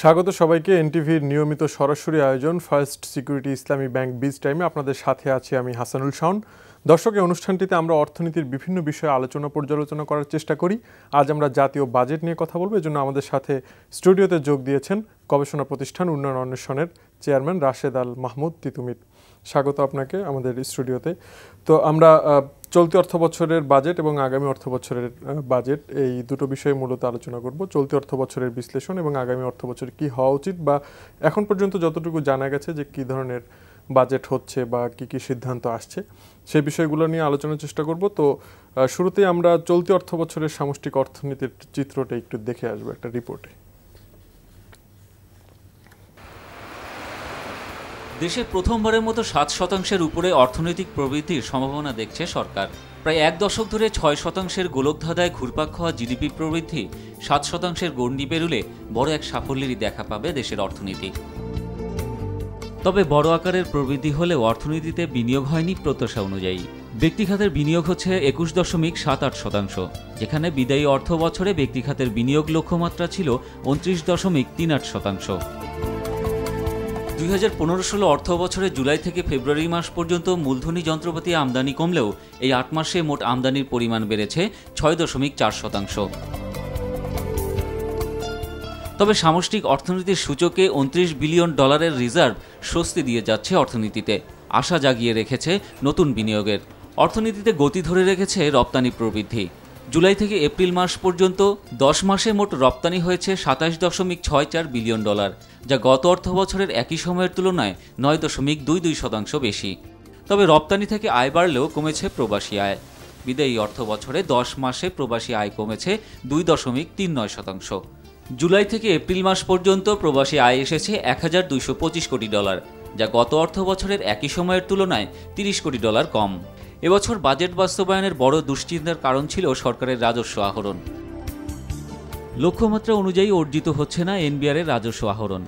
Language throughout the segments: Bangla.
স্বাগত সবাইকে এনটিভির নিয়মিত সরাসরি আয়োজন ফার্স্ট সিকিউরিটি ইসলামী ব্যাংক বিজ টাইমে আপনাদের সাথে আছি আমি হাসানুল শাওন। দর্শক, এই অনুষ্ঠানটিতে আমরা অর্থনীতির বিভিন্ন বিষয়ে পর্যালোচনা করার চেষ্টা করি। আজ আমরা জাতীয় বাজেট নিয়ে কথা বলবো। এজন্য আমাদের সাথে স্টুডিওতে যোগ দিয়েছেন গবেষণা প্রতিষ্ঠান উন্নয়ন অন্বেষণের চেয়ারম্যান রাশেদ আল মাহমুদ তিতুমির। স্বাগত আপনাকে আমাদের স্টুডিওতে। তো আমরা চলতি অর্থ বছরের বাজেট এবং আগামী অর্থ বছরের বাজেট এই দুটো বিষয়ে মূলত আলোচনা করব। চলতি অর্থ বছরের বিশ্লেষণ এবং আগামী অর্থ বছরে কী হওয়া উচিত বা এখন পর্যন্ত যতটুকু জানা গেছে যে কী ধরনের বাজেট হচ্ছে বা কী কী সিদ্ধান্ত আসছে সেই বিষয়গুলো নিয়ে আলোচনার চেষ্টা করব। তো শুরুতেই আমরা চলতি অর্থ বছরের সামষ্টিক অর্থনীতির চিত্রটা একটু দেখে আসবো একটা রিপোর্টে। দেশে প্রথমবারের মতো 7% উপরে অর্থনৈতিক প্রবৃদ্ধির সম্ভাবনা দেখছে সরকার। প্রায় এক দশক ধরে 6% গোলকধাঁধায় ঘুরপাক খাওয়া জিডিপি প্রবৃদ্ধি 7% গণ্ডি পেরুলে বড় এক সাফল্যেরই দেখা পাবে দেশের অর্থনীতি। তবে বড় আকারের প্রবৃদ্ধি হলেও অর্থনীতিতে বিনিয়োগ হয়নি প্রত্যাশা অনুযায়ী। ব্যক্তিখাতের বিনিয়োগ হচ্ছে 21.78%, যেখানে বিদায়ী অর্থ বছরে ব্যক্তিখাতের বিনিয়োগ লক্ষ্যমাত্রা ছিল 29.38%। 2015-16 অর্থ বছরে জুলাই থেকে ফেব্রুয়ারি মাস পর্যন্ত মূলধনী যন্ত্রপাতি আমদানি কমলেও এই 8 মাসে মোট আমদানির পরিমাণ বেড়েছে 6.4%। তবে সামষ্টিক অর্থনীতির সূচকে $29 বিলিয়ন রিজার্ভ স্বস্তি দিয়ে যাচ্ছে অর্থনীতিতে, আশা জাগিয়ে রেখেছে নতুন বিনিয়োগের। অর্থনীতিতে গতি ধরে রেখেছে রপ্তানি প্রবৃদ্ধি। জুলাই থেকে এপ্রিল মাস পর্যন্ত 10 মাসে মোট রপ্তানি হয়েছে $27.64 বিলিয়ন, যা গত অর্থ বছরের একই সময়ের তুলনায় 9.22% বেশি। তবে রপ্তানি থেকে আয় বাড়লেও কমেছে প্রবাসী আয়। বিদায়ী অর্থ বছরে 10 মাসে প্রবাসী আয় কমেছে 2.39%। জুলাই থেকে এপ্রিল মাস পর্যন্ত প্রবাসী আয় এসেছে $1,225 কোটি, যা গত অর্থ বছরের একই সময়ের তুলনায় $30 কোটি কম। এবছর বাজেট বাস্তবায়নের বড় দুশ্চিন্তার কারণ ছিল সরকারের রাজস্ব আহরণ। লক্ষ্যমাত্রা অনুযায়ী অর্জিত হচ্ছে না এনবিআরের রাজস্ব আহরণ।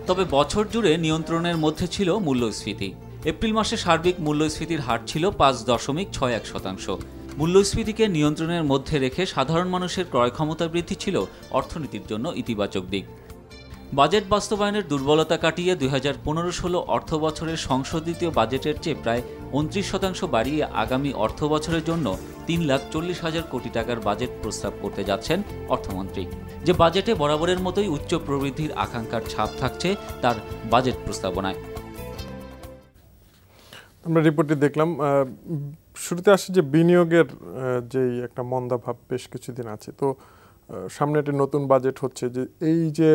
তবে বছর জুড়ে নিয়ন্ত্রণের মধ্যে ছিল মূল্যস্ফীতি। এপ্রিল মাসে সার্বিক মূল্যস্ফীতির হার ছিল 5.61%। মূল্যস্ফীতিকে নিয়ন্ত্রণের মধ্যে রেখে সাধারণ মানুষের ক্রয় ক্ষমতা বৃদ্ধি ছিল অর্থনীতির জন্য ইতিবাচক দিক। বাজেট বাস্তবায়নের দুর্বলতা কাটিয়ে 2015-16 অর্থ বছরের সংশোধিত বাজেটের চেয়ে প্রায় 29% বাড়িয়ে আগামী অর্থ বছরের জন্য 3,40,000 কোটি টাকার বাজেট প্রস্তাব করতে যাচ্ছেন অর্থমন্ত্রী। যে বাজেটে বরাবরের মতোই উচ্চ প্রবৃদ্ধির আকাঙ্ক্ষার ছাপ থাকছে তার বাজেট প্রস্তাবনায়। আমরা রিপোর্টটি দেখলাম। শুরুতে আসে যে বিনিয়োগের যেই একটা মন্দাভাব বেশ কিছুদিন আছে, তো সামনে একটা নতুন বাজেট হচ্ছে, যে এই যে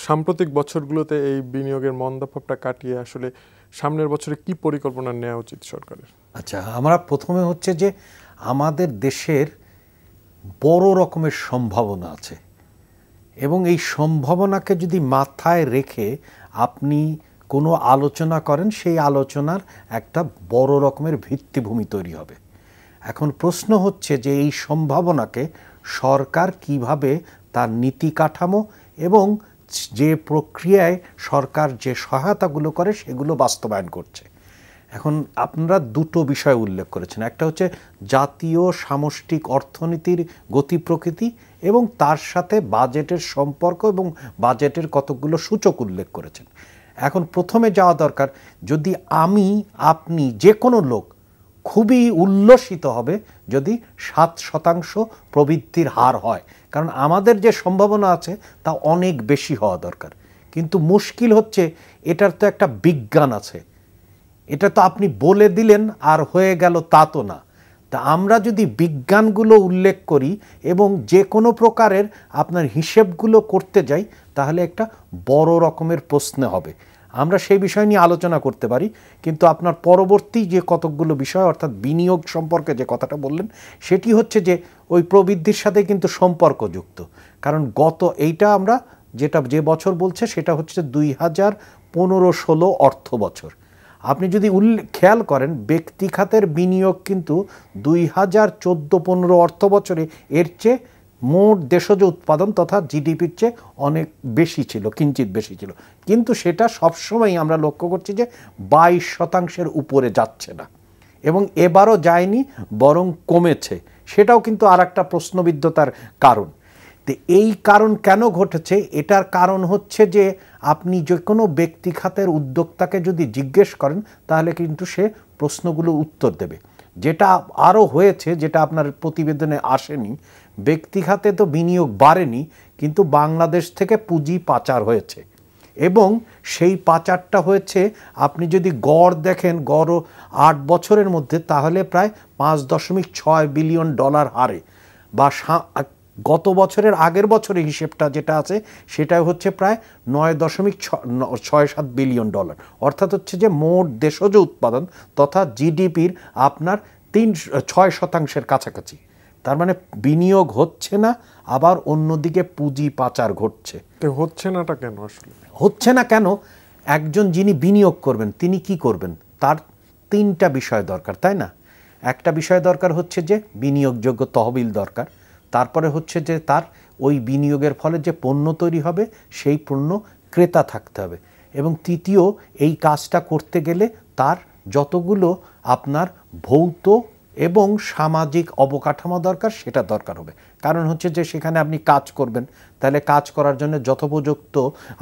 সাম্প্রতিক বছরগুলোতে এই বিনিয়োগের মন্দাভাবটা কাটিয়ে আসলে সামনের বছরে কি পরিকল্পনা নেওয়া উচিত সরকারের? আচ্ছা, আমরা প্রথমে হচ্ছে যে আমাদের দেশের বড় রকমের সম্ভাবনা আছে এবং এই সম্ভাবনাকে যদি মাথায় রেখে আপনি কোনো আলোচনা করেন, সেই আলোচনার একটা বড় রকমের ভিত্তিভূমি তৈরি হবে। এখন প্রশ্ন হচ্ছে যে এই সম্ভাবনাকে সরকার কিভাবে তার নীতি কাঠামো এবং যে প্রক্রিয়ায় সরকার যে সহায়তাগুলো করে সেগুলো বাস্তবায়ন করছে। এখন আপনারা দুটো বিষয় উল্লেখ করেছেন, একটা হচ্ছে জাতীয় সামষ্টিক অর্থনীতির গতি প্রকৃতি এবং তার সাথে বাজেটের সম্পর্ক এবং বাজেটের কতগুলো সূচক উল্লেখ করেছেন। এখন প্রথমে যাওয়া দরকার, যদি আমি আপনি যে কোনো লোক খুবই উল্লসিত হবে যদি 7% প্রবৃদ্ধির হার হয়, কারণ আমাদের যে সম্ভাবনা আছে তা অনেক বেশি হওয়া দরকার। কিন্তু মুশকিল হচ্ছে এটার তো একটা বিজ্ঞান আছে, এটা তো আপনি বলে দিলেন আর হয়ে গেল তা তো না। তা আমরা যদি বিজ্ঞানগুলো উল্লেখ করি এবং যে কোনো প্রকারের আপনার হিসেবগুলো করতে যাই, তাহলে একটা বড় রকমের প্রশ্ন হবে। আমরা সেই বিষয় নিয়ে আলোচনা করতে পারি, কিন্তু আপনার পরবর্তী যে কতকগুলো বিষয় অর্থাৎ বিনিয়োগ সম্পর্কে যে কথাটা বললেন, সেটি হচ্ছে যে ওই প্রবৃদ্ধির সাথে কিন্তু সম্পর্কযুক্ত। কারণ এইটা আমরা যে বছর বলছে সেটা হচ্ছে 2015-16 অর্থ বছর। আপনি যদি খেয়াল করেন, ব্যক্তি খাতের বিনিয়োগ কিন্তু 2014-15 অর্থ বছরে এর চেয়ে মোট দেশজ উৎপাদন তথা জিডিপির চেয়ে অনেক বেশি ছিল, কিঞ্চিত বেশি ছিল, কিন্তু সেটা সবসময় আমরা লক্ষ্য করছি যে 22% উপরে যাচ্ছে না এবং এবারও যায়নি, বরং কমেছে। সেটাও কিন্তু আর একটা প্রশ্নবিদ্ধতার কারণ। তো এই কারণ কেন ঘটেছে, এটার কারণ হচ্ছে যে আপনি যে কোনো ব্যক্তি খাতের উদ্যোক্তাকে যদি জিজ্ঞেস করেন তাহলে কিন্তু সে প্রশ্নগুলো উত্তর দেবে। যেটা আরও হয়েছে, যেটা আপনার প্রতিবেদনে আসেনি, ব্যক্তি খাতে তো বিনিয়োগ বাড়েনি, কিন্তু বাংলাদেশ থেকে পুঁজি পাচার হয়েছে এবং সেই পাচারটা হয়েছে আপনি যদি গড় দেখেন গড় 8 বছরের মধ্যে, তাহলে প্রায় 5.6 বিলিয়ন ডলার হারে, বা গত বছরের আগের বছরের হিসেবটা যেটা আছে সেটা হচ্ছে প্রায় 9.67 বিলিয়ন ডলার। অর্থাৎ হচ্ছে যে মোট দেশজ উৎপাদন তথা জিডিপির আপনার 6% কাছাকাছি। তার মানে বিনিয়োগ হচ্ছে না, আবার অন্যদিকে পুঁজি পাচার ঘটছে। হচ্ছে নাটা কেন আসলে? হচ্ছে না কেন? একজন যিনি বিনিয়োগ করবেন তিনি কি করবেন, তার 3টা বিষয় দরকার, তাই না? একটা বিষয় দরকার হচ্ছে যে বিনিয়োগযোগ্য তহবিল দরকার, তারপরে হচ্ছে যে তার ওই বিনিয়োগের ফলে যে পণ্য তৈরি হবে সেই পণ্য ক্রেতা থাকতে হবে, এবং তৃতীয় এই কাজটা করতে গেলে তার যতগুলো আপনার ভৌত এবং সামাজিক অবকাঠামো দরকার সেটা দরকার হবে। কারণ হচ্ছে যে সেখানে আপনি কাজ করবেন, তাহলে কাজ করার জন্য যথোপযুক্ত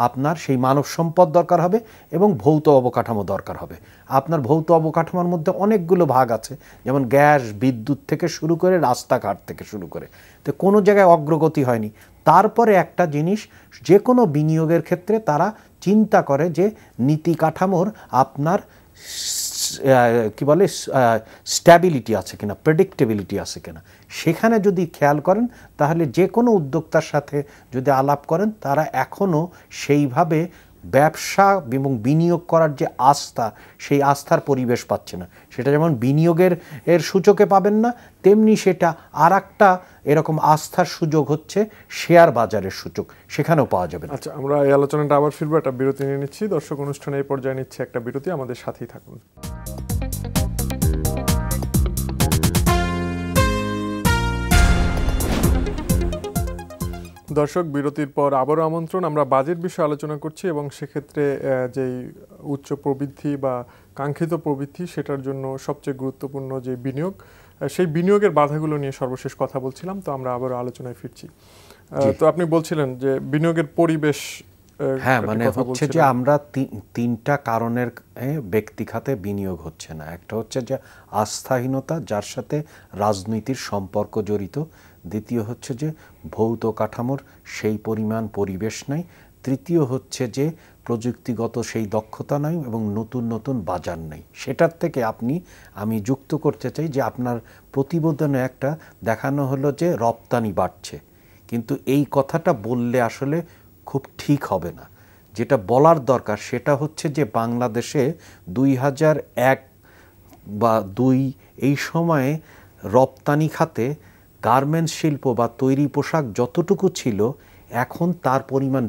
আপনার সেই মানব সম্পদ দরকার হবে এবং ভৌত অবকাঠামো দরকার হবে। আপনার ভৌত অবকাঠামোর মধ্যে অনেকগুলো ভাগ আছে, যেমন গ্যাস, বিদ্যুৎ থেকে শুরু করে রাস্তাঘাট থেকে শুরু করে, তো কোনো জায়গায় অগ্রগতি হয়নি। তারপরে একটা জিনিস, যে কোনো বিনিয়োগের ক্ষেত্রে তারা চিন্তা করে যে নীতি কাঠামোর আপনার কি বলে স্ট্যাবিলিটি আছে কিনা, প্রেডিক্টেবিলিটি আছে কিনা। সেখানে যদি খেয়াল করেন তাহলে যে কোনো উদ্যোক্তার সাথে যদি আলাপ করেন, তারা এখনও সেইভাবে ব্যবসা এবং বিনিয়োগ করার যে আস্থা, সেই আস্থার পরিবেশ পাচ্ছে না। সেটা যেমন বিনিয়োগের সূচকে পাবেন না, তেমনি সেটা আর একটা এরকম আস্থার সুযোগ হচ্ছে শেয়ার বাজারের সূচক, সেখানেও পাওয়া যাবে না। আচ্ছা, আমরা এই আলোচনাটা আবার ফিরবো, একটা বিরতি নিয়ে নিচ্ছি। দর্শক, অনুষ্ঠানে এই পর্যায়ে নিচ্ছে একটা বিরতি, আমাদের সাথেই থাকুন। দর্শক, বিরতির পর আবারও আমন্ত্রণ। আমরা বাজেট বিষয়ে আলোচনা করছি এবং সেক্ষেত্রে যেই উচ্চ প্রবৃদ্ধি বা কাঙ্ক্ষিত প্রবৃদ্ধি, সেটার জন্য সবচেয়ে গুরুত্বপূর্ণ যে বিনিয়োগ, সেই বিনিয়োগের বাধাগুলো নিয়ে সর্বশেষ কথা বলছিলাম। তো আমরা আবারও আলোচনায় ফিরছি। তো আপনি বলছিলেন যে বিনিয়োগের পরিবেশ। হ্যাঁ, মানে হচ্ছে যে আমরা 3টা কারণের ব্যক্তি খাতে বিনিয়োগ হচ্ছে না। একটা হচ্ছে যে আস্থাহীনতা, যার সাথে রাজনীতির সম্পর্ক জড়িত। দ্বিতীয় হচ্ছে যে ভৌত কাঠামোর সেই পরিমাণ পরিবেশ নাই। তৃতীয় হচ্ছে যে প্রযুক্তিগত সেই দক্ষতা নাই এবং নতুন নতুন বাজার নেই। সেটার থেকে আমি যুক্ত করতে চাই যে আপনার প্রতিবেদনে একটা দেখানো হলো যে রপ্তানি বাড়ছে, কিন্তু এই কথাটা বললে আসলে খুব ঠিক হবে না। যেটা বলার দরকার সেটা হচ্ছে যে বাংলাদেশে 2001 বা 2 এই সময়ে রপ্তানি খাতে গার্মেন্টস শিল্প বা তৈরি পোশাক যতটুকু ছিল, এখন তার পরিমাণ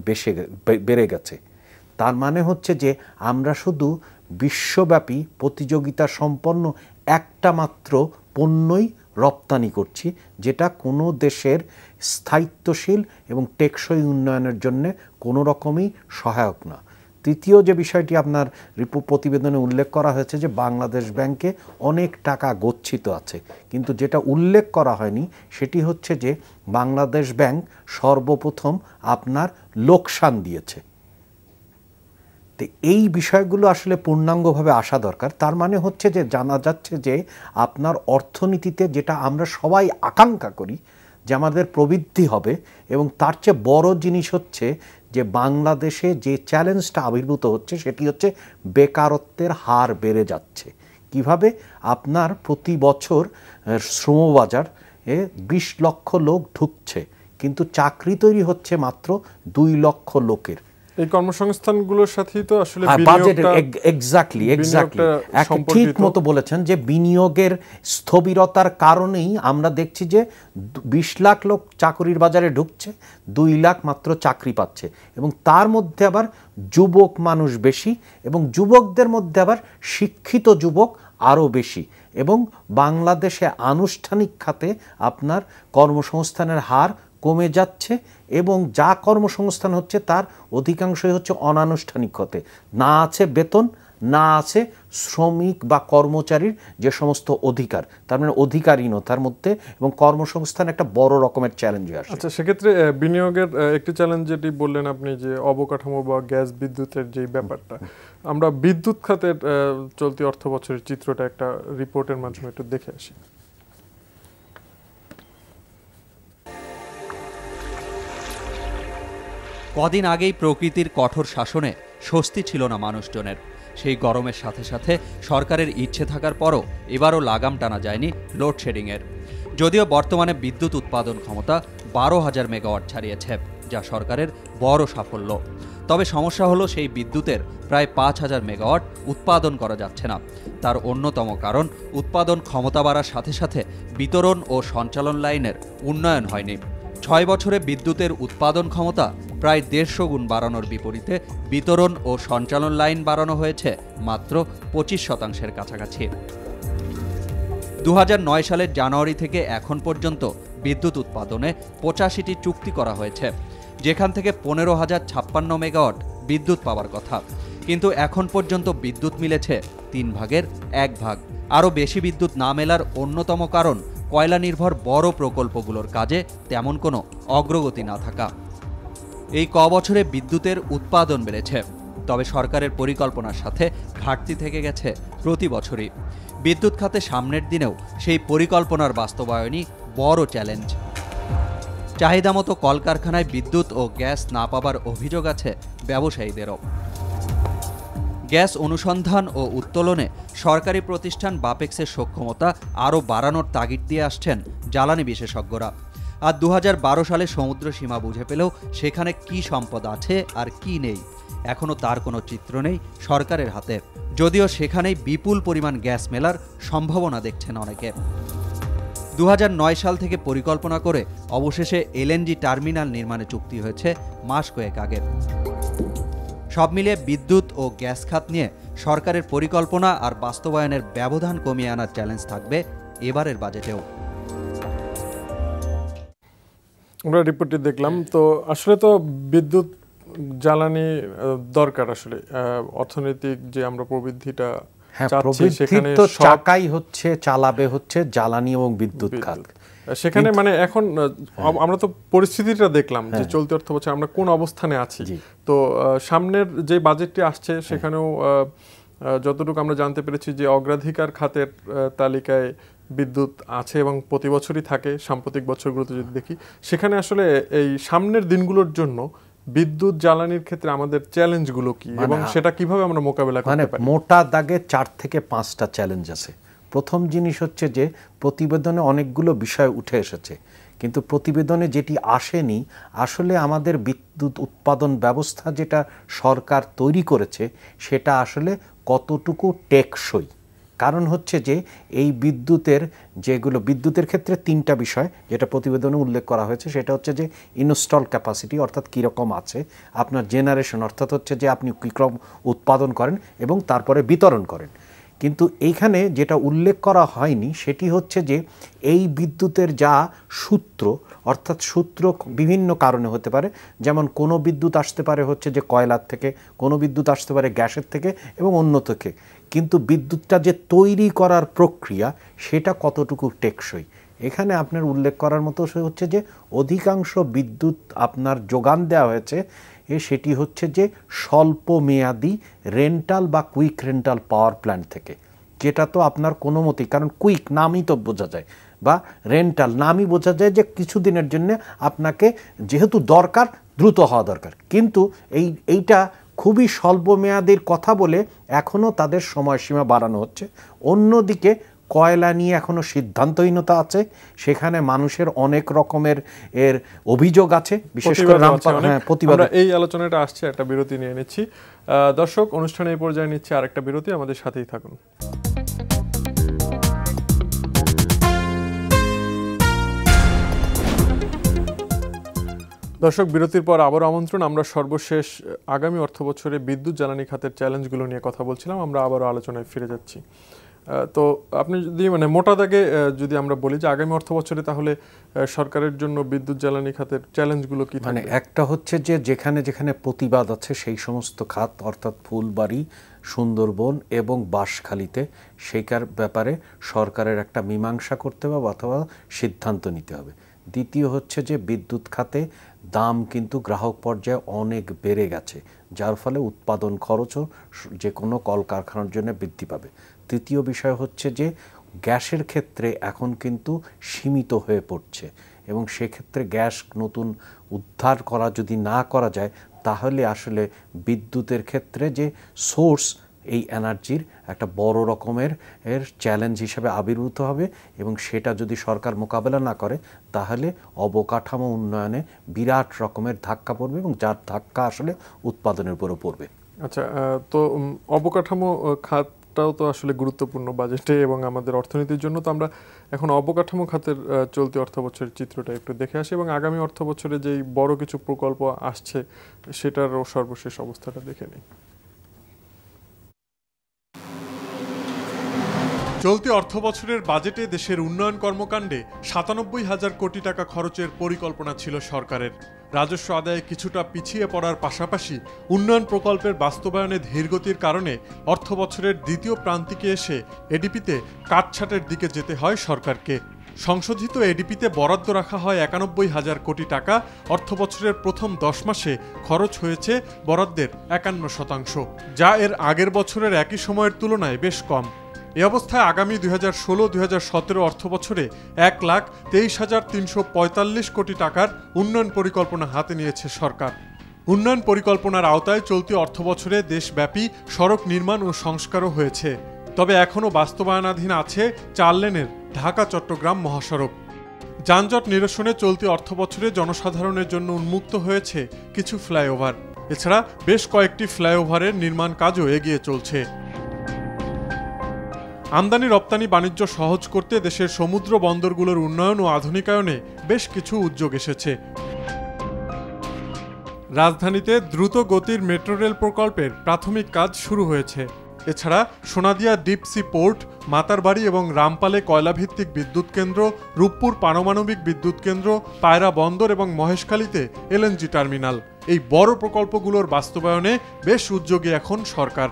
বেড়ে গেছে। তার মানে হচ্ছে যে আমরা শুধু বিশ্বব্যাপী প্রতিযোগিতা সম্পন্ন একটা মাত্র পণ্যই রপ্তানি করছি, যেটা কোনো দেশের স্থায়িত্বশীল এবং টেকসই উন্নয়নের জন্য কোনো রকমই সহায়ক না। তৃতীয় যে বিষয়টি আপনার প্রতিবেদনে উল্লেখ করা হয়েছে যে বাংলাদেশ ব্যাংকে অনেক টাকা গচ্ছিত আছে, কিন্তু যেটা উল্লেখ করা হয়নি সেটি হচ্ছে যে বাংলাদেশ ব্যাংক সর্বপ্রথম আপনার লোকসান দিয়েছে। তো এই বিষয়গুলো আসলে পূর্ণাঙ্গভাবে আসা দরকার। তার মানে হচ্ছে যে জানা যাচ্ছে যে আপনার অর্থনীতিতে যেটা আমরা সবাই আকাঙ্ক্ষা করি যে আমাদের প্রবৃদ্ধি হবে, এবং তার চেয়ে বড় জিনিস হচ্ছে যে বাংলাদেশে যে চ্যালেঞ্জটা আবির্ভূত হচ্ছে সেটি হচ্ছে বেকারত্বের হার বেড়ে যাচ্ছে। কিভাবে? আপনার প্রতি বছর শ্রমবাজার 20 লক্ষ লোক ঢুকছে, কিন্তু চাকরি তৈরি হচ্ছে মাত্র 2 লক্ষ লোকের। এই কর্মসংস্থানগুলোর সাথেই তো আসলে এক্স্যাক্টলি ঠিক মতো বলেছেন যে বিনিয়োগের স্থবিরতার কারণেই আমরা দেখছি যে 20 লাখ লোক চাকরির বাজারে ঢুকছে, 2 লাখ মাত্র চাকরি পাচ্ছে, এবং তার মধ্যে আবার যুবক মানুষ বেশি, এবং যুবকদের মধ্যে আবার শিক্ষিত যুবক আরও বেশি। এবং বাংলাদেশে আনুষ্ঠানিক খাতে আপনার কর্মসংস্থানের হার কমে যাচ্ছে, এবং যা কর্মসংস্থান হচ্ছে তার অধিকাংশই হচ্ছে অনানুষ্ঠানিক খাতে। না আছে বেতন, না আছে শ্রমিক বা কর্মচারীর যে সমস্ত অধিকার, তার মানে অধিকারহীনতার মধ্যে এবং কর্মসংস্থান একটা বড় রকমের চ্যালেঞ্জে আসে। আচ্ছা, সেক্ষেত্রে বিনিয়োগের একটি চ্যালেঞ্জ যেটি বললেন আপনি, যে অবকাঠামো বা গ্যাস বিদ্যুতের যে ব্যাপারটা, আমরা বিদ্যুৎ খাতের চলতি অর্থ বছরের চিত্রটা একটা রিপোর্টের মাধ্যমে একটু দেখে আসি। কদিন আগেই প্রকৃতির কঠোর শাসনে স্বস্তি ছিল না মানুষজনের। সেই গরমের সাথে সাথে সরকারের ইচ্ছে থাকার পরও এবারও লাগাম টানা যায়নি লোডশেডিংয়ের। যদিও বর্তমানে বিদ্যুৎ উৎপাদন ক্ষমতা 12,000 মেগাওয়াট ছাড়িয়েছে, যা সরকারের বড় সাফল্য। তবে সমস্যা হলো সেই বিদ্যুতের প্রায় 5,000 মেগাওয়াট উৎপাদন করা যাচ্ছে না। তার অন্যতম কারণ উৎপাদন ক্ষমতা বাড়ার সাথে সাথে বিতরণ ও সঞ্চালন লাইনের উন্নয়ন হয়নি। 6 বছরে বিদ্যুতের উৎপাদন ক্ষমতা প্রায় 150 গুণ বাড়ানোর বিপরীতে বিতরণ ও সঞ্চালন লাইন বাড়ানো হয়েছে মাত্র 25% কাছাকাছি। 2009 সালের জানুয়ারি থেকে এখন পর্যন্ত বিদ্যুৎ উৎপাদনে 85টি চুক্তি করা হয়েছে, যেখান থেকে 15,056 মেগাওয়াট বিদ্যুৎ পাওয়ার কথা। কিন্তু এখন পর্যন্ত বিদ্যুৎ মিলেছে 3 ভাগের 1 ভাগ। আরও বেশি বিদ্যুৎ না মেলার অন্যতম কারণ কয়লা নির্ভর বড় প্রকল্পগুলোর কাজে তেমন কোনো অগ্রগতি না থাকা। এই বছরে বিদ্যুতের উৎপাদন বেড়েছে, তবে সরকারের পরিকল্পনার সাথে ঘাটতি থেকে গেছে প্রতি বছরই। বিদ্যুৎ খাতে সামনের দিনেও সেই পরিকল্পনার বাস্তবায়নই বড় চ্যালেঞ্জ। চাহিদামতো কলকারখানায় বিদ্যুৎ ও গ্যাস না পাবার অভিযোগ আছে ব্যবসায়ীদেরও। গ্যাস অনুসন্ধান ও উত্তোলনে সরকারি প্রতিষ্ঠান বাপেক্সের সক্ষমতা আরও বাড়ানোর তাগিদ দিয়ে আসছেন জ্বালানি বিশেষজ্ঞরা। আর 2012 সালে সমুদ্র সীমা বুঝে পেলেও সেখানে কি সম্পদ আছে আর কি নেই, এখনও তার কোনো চিত্র নেই সরকারের হাতে। যদিও সেখানেই বিপুল পরিমাণ গ্যাস মেলার সম্ভাবনা দেখছেন অনেকে। 2009 সাল থেকে পরিকল্পনা করে অবশেষে এলএনজি টার্মিনাল নির্মাণে চুক্তি হয়েছে মাস কয়েক আগে। সব মিলিয়ে বিদ্যুৎ ও গ্যাস খাত নিয়ে সরকারের পরিকল্পনা আর বাস্তবায়নের ব্যবধান কমিয়ে আনার চ্যালেঞ্জ থাকবে এবারের বাজেটেও। আমরা রিপোর্টটি দেখলাম, তো আসলে তো বিদ্যুৎ জ্বালানি দরকার আসলে অর্থনৈতিক যে আমরা প্রবৃদ্ধিটা চাচ্ছি, সেখানে চাকাই হচ্ছে চালাবে হচ্ছে জ্বালানি এবং বিদ্যুৎ খাত। সেখানে মানে এখন আমরা তো পরিস্থিতিটা দেখলাম যে চলতি অর্থ বছর আমরা কোন অবস্থানে আছি। তো সামনের যে বাজেটটি আসছে সেখানেও যতটুকু আমরা জানতে পেরেছি যে অগ্রাধিকার খাতের তালিকায় বিদ্যুৎ আছে এবং প্রতি বছরই থাকে। সাম্প্রতিক বছরগুলোতে যদি দেখি, সেখানে আসলে এই সামনের দিনগুলোর জন্য বিদ্যুৎ জ্বালানির ক্ষেত্রে আমাদের চ্যালেঞ্জগুলো কি এবং সেটা কিভাবে আমরা মোকাবেলা করতে পারি? মোটা দাগে 4 থেকে 5টা চ্যালেঞ্জ আছে। প্রথম জিনিস হচ্ছে যে প্রতিবেদনে অনেকগুলো বিষয় উঠে এসেছে, কিন্তু প্রতিবেদনে যেটি আসেনি, আসলে আমাদের বিদ্যুৎ উৎপাদন ব্যবস্থা যেটা সরকার তৈরি করেছে সেটা আসলে কতটুকু টেকসই। কারণ হচ্ছে যে এই বিদ্যুতের ক্ষেত্রে 3টা বিষয় যেটা প্রতিবেদনে উল্লেখ করা হয়েছে, সেটা হচ্ছে যে ইনস্টল ক্যাপাসিটি অর্থাৎ কীরকম আছে, আপনার জেনারেশন অর্থাৎ হচ্ছে যে আপনি কীরকম উৎপাদন করেন এবং তারপরে বিতরণ করেন। কিন্তু এইখানে যেটা উল্লেখ করা হয়নি সেটি হচ্ছে যে এই বিদ্যুতের যা সূত্র, অর্থাৎ সূত্র বিভিন্ন কারণে হতে পারে, যেমন কোনো বিদ্যুৎ আসতে পারে হচ্ছে যে কয়লার থেকে, কোনো বিদ্যুৎ আসতে পারে গ্যাসের থেকে এবং অন্য থেকে, কিন্তু বিদ্যুৎটা যে তৈরি করার প্রক্রিয়া সেটা কতটুকু টেকসই। এখানে আপনার উল্লেখ করার মতো হচ্ছে যে অধিকাংশ বিদ্যুৎ আপনার যোগান দেওয়া হয়েছে সেটি হচ্ছে যে স্বল্প মেয়াদি রেন্টাল বা কুইক রেন্টাল পাওয়ার প্ল্যান্ট থেকে, যেটা তো আপনার কোনো মতেই, কারণ কুইক নামই তো বোঝা যায় বা রেন্টাল নামই বোঝা যায় যে কিছুদিনের জন্য আপনাকে যেহেতু দরকার দ্রুত হওয়া দরকার, কিন্তু এইটা খুবই স্বল্প মেয়াদের কথা বলে এখনও তাদের সময়সীমা বাড়ানো হচ্ছে। অন্যদিকে কয়লা নিয়ে এখনও সিদ্ধান্তহীনতা আছে, সেখানে মানুষের অনেক রকমের অভিযোগ আছে, বিশেষ করে প্রতিবাদ। এই আলোচনাটা আসছে, একটা বিরতি নিয়ে নিচ্ছি। দর্শক, অনুষ্ঠানে এই পর্যায়ে নিচ্ছে আরেকটা বিরতি, আমাদের সাথেই থাকুন। দর্শক, বিরতির পর আবার আমন্ত্রণ। আমরা সর্বশেষ আগামী অর্থবছরে বিদ্যুৎ জ্বালানি খাতের চ্যালেঞ্জগুলো নিয়ে কথা বলছিলাম। আমরা আবারও আলোচনায় ফিরে যাচ্ছি। তো আপনি যদি মানে মোটা দাগে যদি আমরা বলি যে আগামী অর্থ বছরে তাহলে সরকারের জন্য বিদ্যুৎ জ্বালানি খাতের চ্যালেঞ্জগুলো কি থাকবে? মানে একটা হচ্ছে যে যেখানে যেখানে প্রতিবাদ আছে সেই সমস্ত খাত, অর্থাৎ ফুলবাড়ি, সুন্দরবন এবং বাঁশখালীতে সেইকার ব্যাপারে সরকারের একটা মীমাংসা করতে হবে অথবা সিদ্ধান্ত নিতে হবে। দ্বিতীয় হচ্ছে যে বিদ্যুৎ খাতে দাম কিন্তু গ্রাহক পর্যায়ে অনেক বেড়ে গেছে, যার ফলে উৎপাদন খরচও যে কোনো কলকারখানার জন্য বৃদ্ধি পাবে। তৃতীয় বিষয় হচ্ছে যে গ্যাসের ক্ষেত্রে এখন কিন্তু সীমিত হয়ে পড়ছে এবং সেক্ষেত্রে গ্যাস নতুন উদ্ধার করা যদি না করা যায় তাহলে আসলে বিদ্যুতের ক্ষেত্রে যে সোর্স এই এনার্জির একটা বড় রকমের চ্যালেঞ্জ হিসেবে আবির্ভূত হবে এবং সেটা যদি সরকার মোকাবেলা না করে তাহলে অবকাঠামো উন্নয়নে বিরাট রকমের ধাক্কা পড়বে এবং যার ধাক্কা আসলে উৎপাদনের উপরও পড়বে। আচ্ছা, তো অবকাঠামো খাতটাও তো আসলে গুরুত্বপূর্ণ বাজেটে এবং আমাদের অর্থনীতির জন্য। তো আমরা এখন অবকাঠামো খাতের চলতি অর্থ বছরের চিত্রটা একটু দেখে আসি এবং আগামী অর্থ বছরে যেই বড় কিছু প্রকল্প আসছে সেটারও সর্বশেষ অবস্থাটা দেখে নিই। চলতি অর্থবছরের বাজেটে দেশের উন্নয়ন কর্মকাণ্ডে ৯৭,০০০ কোটি টাকা খরচের পরিকল্পনা ছিল সরকারের। রাজস্ব আদায়ে কিছুটা পিছিয়ে পড়ার পাশাপাশি উন্নয়ন প্রকল্পের বাস্তবায়নে ধীরগতির কারণে অর্থবছরের দ্বিতীয় প্রান্তিকে এসে এডিপিতে কাটছাঁটের দিকে যেতে হয় সরকারকে। সংশোধিত এডিপিতে বরাদ্দ রাখা হয় ৯১,০০০ কোটি টাকা। অর্থবছরের প্রথম ১০ মাসে খরচ হয়েছে বরাদ্দের ৫১%, যা এর আগের বছরের একই সময়ের তুলনায় বেশ কম। এ অবস্থায় আগামী ২০১৬-২০১৭ অর্থবছরে ১,২৩,৩৪৫ কোটি টাকার উন্নয়ন পরিকল্পনা হাতে নিয়েছে সরকার। উন্নয়ন পরিকল্পনার আওতায় চলতি অর্থবছরে দেশব্যাপী সড়ক নির্মাণ ও সংস্কারও হয়েছে। তবে এখনও বাস্তবায়নাধীন আছে ৪ লেনের ঢাকা-চট্টগ্রাম মহাসড়ক। যানজট নিরসনে চলতি অর্থবছরে জনসাধারণের জন্য উন্মুক্ত হয়েছে কিছু ফ্লাইওভার। এছাড়া বেশ কয়েকটি ফ্লাইওভারের নির্মাণ কাজও এগিয়ে চলছে। আমদানি রপ্তানি বাণিজ্য সহজ করতে দেশের সমুদ্র বন্দরগুলোর উন্নয়ন ও আধুনিকায়নে বেশ কিছু উদ্যোগ এসেছে। রাজধানীতে দ্রুত গতির মেট্রো রেল প্রকল্পের প্রাথমিক কাজ শুরু হয়েছে। এছাড়া Sonadia deep sea port, Matarbari এবং রামপালে কয়লাভিত্তিক বিদ্যুৎ কেন্দ্র, রূপপুর পারমাণবিক বিদ্যুৎ কেন্দ্র, পায়রা বন্দর এবং মহেশখালীতে এলএনজি টার্মিনাল, এই বড় প্রকল্পগুলোর বাস্তবায়নে বেশ উদ্যোগী এখন সরকার।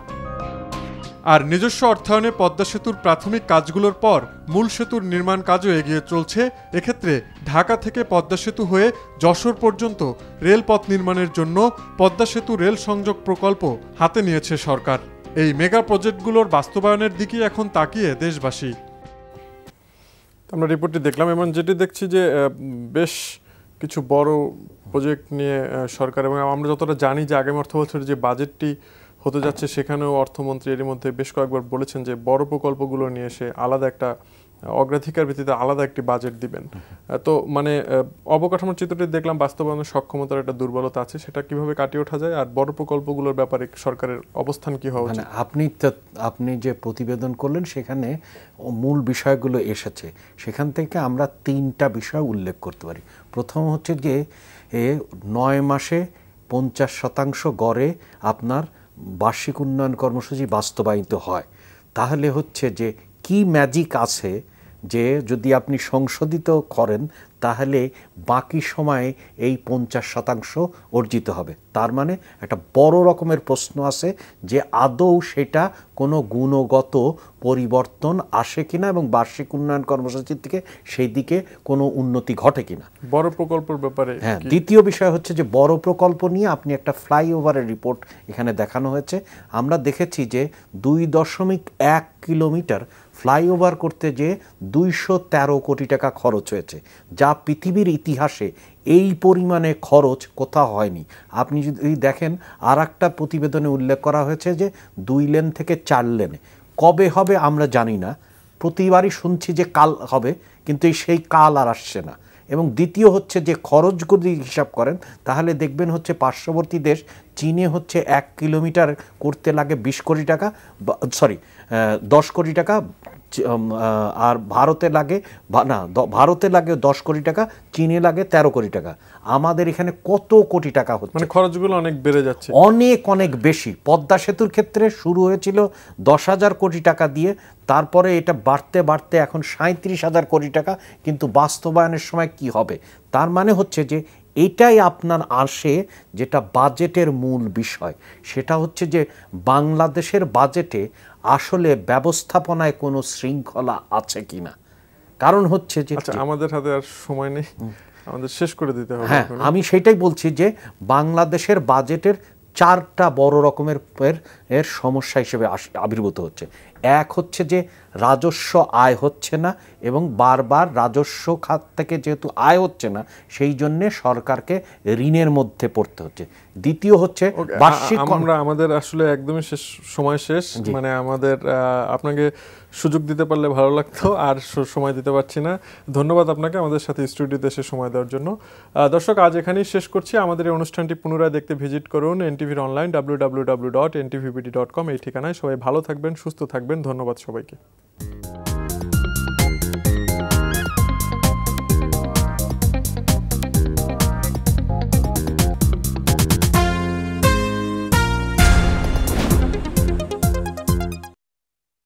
আর নিজস্ব অর্থায়নে পদ্মা সেতুর প্রাথমিক কাজগুলোর পর মূল সেতুর নির্মাণ কাজও এগিয়ে চলছে। এক্ষেত্রে ঢাকা থেকে পদ্মা সেতু হয়ে যশোর পর্যন্ত রেলপথ নির্মাণের জন্য পদ্মা সেতু রেল সংযোগ প্রকল্প হাতে নিয়েছে সরকার। এই মেগা প্রজেক্টগুলোর বাস্তবায়নের দিকে এখন তাকিয়ে দেশবাসী। আমরা রিপোর্টটি দেখলাম এবং যেটি দেখছি যে বেশ কিছু বড় প্রজেক্ট নিয়ে সরকার, এবং আমরা যতটা জানি যে আগামী অর্থ বছরের যে বাজেটটি হতে যাচ্ছে সেখানেও অর্থমন্ত্রী এর মধ্যে বেশ কয়েকবার বলেছেন যে বড় প্রকল্পগুলো নিয়ে এসে আলাদা একটা অগ্রাধিকার ভিত্তিতে আলাদা একটি বাজেট দিবেন। তো মানে অবকাঠামোর চিত্রটি দেখলাম, বাস্তবায়নের সক্ষমতার একটা দুর্বলতা আছে, সেটা কিভাবে কাটিয়ে ওঠা যায় আর বড় প্রকল্পগুলোর ব্যাপারে সরকারের অবস্থান কি হওয়া উচিত? আপনি যে প্রতিবেদন করলেন সেখানে মূল বিষয়গুলো এসেছে, সেখান থেকে আমরা ৩টা বিষয় উল্লেখ করতে পারি। প্রথম হচ্ছে যে ৯ মাসে ৫০% গড়ে আপনার বার্ষিক উন্নয়ন কর্মসূচি বাস্তবায়িত হয়। তাহলে হচ্ছে যে কি ম্যাজিক আছে যে যদি আপনি সংশোধিত করেন তাহলে বাকি সময়ে এই ৫০% অর্জিত হবে। তার মানে একটা বড় রকমের প্রশ্ন আছে যে আদৌ সেটা কোনো গুণগত পরিবর্তন আসে কিনা এবং বার্ষিক উন্নয়ন কর্মসূচির থেকে সেই দিকে কোনো উন্নতি ঘটে কিনা। বড় প্রকল্পের ব্যাপারে হ্যাঁ, দ্বিতীয় বিষয় হচ্ছে যে বড় প্রকল্প নিয়ে আপনি একটা ফ্লাইওভারের রিপোর্ট এখানে দেখানো হয়েছে। আমরা দেখেছি যে ২.১ কিলোমিটার ফ্লাইওভার করতে যে ২১৩ কোটি টাকা খরচ হয়েছে, যা পৃথিবীর ইতিহাসে এই পরিমাণে খরচ কোথাও হয়নি। আপনি যদি দেখেন আর একটা প্রতিবেদনে উল্লেখ করা হয়েছে যে ২ লেন থেকে ৪ লেনে কবে হবে আমরা জানি না, প্রতিবারই শুনছি যে কাল হবে, কিন্তু সেই কাল আর আসছে না। এবং দ্বিতীয় হচ্ছে যে খরচগুলি হিসাব করেন তাহলে দেখবেন হচ্ছে পার্শ্ববর্তী দেশ চীনে হচ্ছে 1 কিলোমিটার করতে লাগে 20 কোটি টাকা, 10 কোটি টাকা, আর ভারতে লাগে ভারতে লাগে 10 কোটি টাকা, চীনে লাগে 13 কোটি টাকা। আমাদের এখানে কত কোটি টাকা হচ্ছে, মানে খরচগুলো অনেক বেড়ে যাচ্ছে, অনেক বেশি। পদ্মা সেতুর ক্ষেত্রে শুরু হয়েছিল 10,000 কোটি টাকা দিয়ে, তারপরে এটা বাড়তে বাড়তে এখন 37,000 কোটি টাকা, কিন্তু বাস্তবায়নের সময় কি হবে? তার মানে হচ্ছে যে এটাই আপনার আসে যেটা বাজেটের মূল বিষয়, সেটা হচ্ছে যে বাংলাদেশের বাজেটে আসলে ব্যবস্থাপনায় কোনো শৃঙ্খলা আছে কিনা। কারণ হচ্ছে যে আচ্ছা, আমাদের হাতে আর সময় নেই, আমাদের শেষ করে দিতে হবে। হ্যাঁ, আমি সেটাই বলছি যে বাংলাদেশের বাজেটের 4টা বড় রকমের এর সমস্যা হিসেবে আবির্ভূত হচ্ছে। এক হচ্ছে যে রাজস্ব আয় হচ্ছে না, এবং বারবার রাজস্ব খাত থেকে যেহেতু আয় হচ্ছে না, সেই জন্যে সরকারকে ঋণের মধ্যে পড়তে হচ্ছে। দ্বিতীয় হচ্ছে বার্ষিক, আমরা আমাদের আসলে একদমই সময় শেষ, মানে আমাদের আপনাকে সুযোগ দিতে পারলে ভালো লাগতো, আর সময় দিতে পারছি না। ধন্যবাদ আপনাকে আমাদের সাথে স্টুডিওতে এসে সময় দেওয়ার জন্য। দর্শক, আজ এখানেই শেষ করছি। আমাদের এই অনুষ্ঠানটি পুনরায় দেখতে ভিজিট করুন এনটিভির অনলাইন www.ntvpt.com এই ঠিকানায়। সবাই ভালো থাকবেন, সুস্থ থাকবেন। ধন্যবাদ সবাইকে।